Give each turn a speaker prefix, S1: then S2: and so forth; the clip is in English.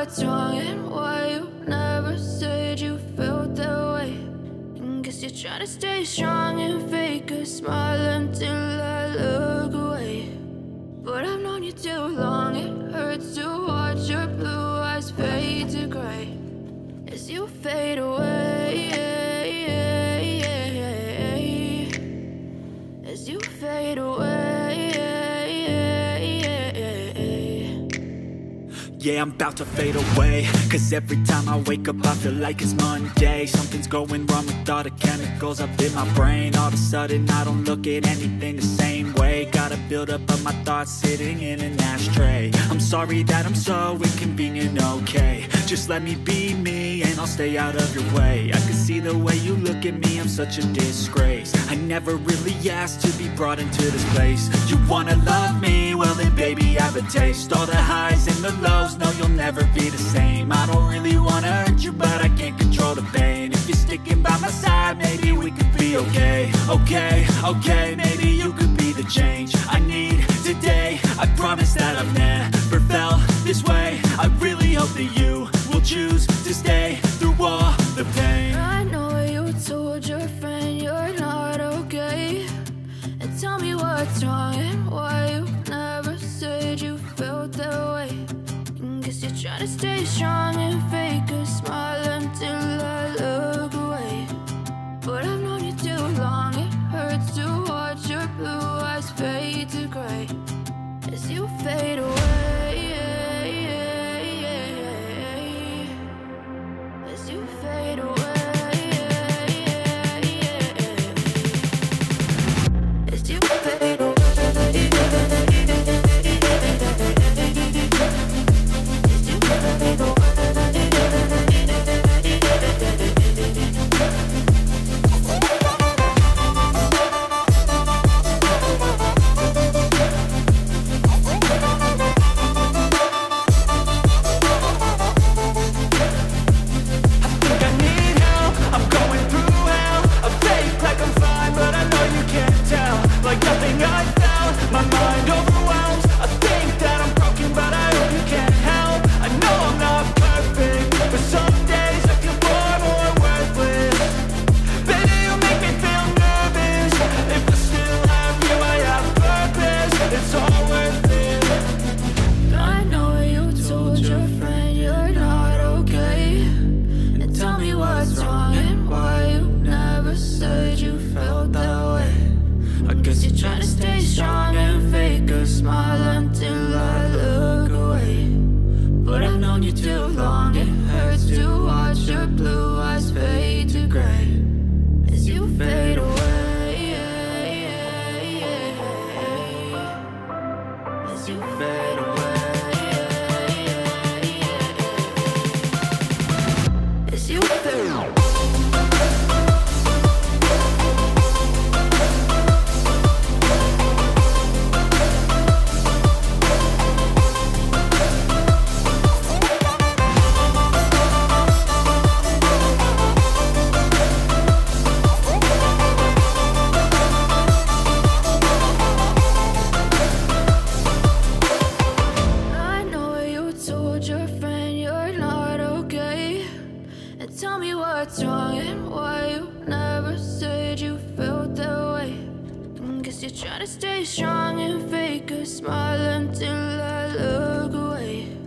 S1: what's wrong and why you never said you felt that way. And guess you're trying to stay strong and fake a smile until I look away. But I've known you too long, it hurts to watch your blue eyes fade to gray as you fade away, as you fade away.
S2: Yeah, I'm about to fade away, cause every time I wake up I feel like it's Monday. Something's going wrong with all the chemicals up in my brain. All of a sudden I don't look at anything the same way. Got a buildup of my thoughts sitting in an ashtray. I'm sorry that I'm so inconvenient, okay. Just let me be me and I'll stay out of your way. I can see the way you look at me, I'm such a disgrace. I never really asked to be brought into this place. You wanna love me? Well then baby I have a taste. All the highs and the lows, no you'll never be the same. I don't really wanna hurt you but I can't control the pain. If you're sticking by my side maybe we could be okay. Okay, maybe you could be the change I need today. I promise that I've never felt this way. I really hope that you will choose to stay through all the pain.
S1: I know you told your friend you're not okay, and tell me what's wrong and why you never said you felt that way. And guess you're trying to stay strong and fake a smile until I look away. But I've known you too long, it hurts to watch your blue eyes fade to gray as you fade away. As you fade away, as you fade away. You're trying to stay strong and fake a smile until I look away.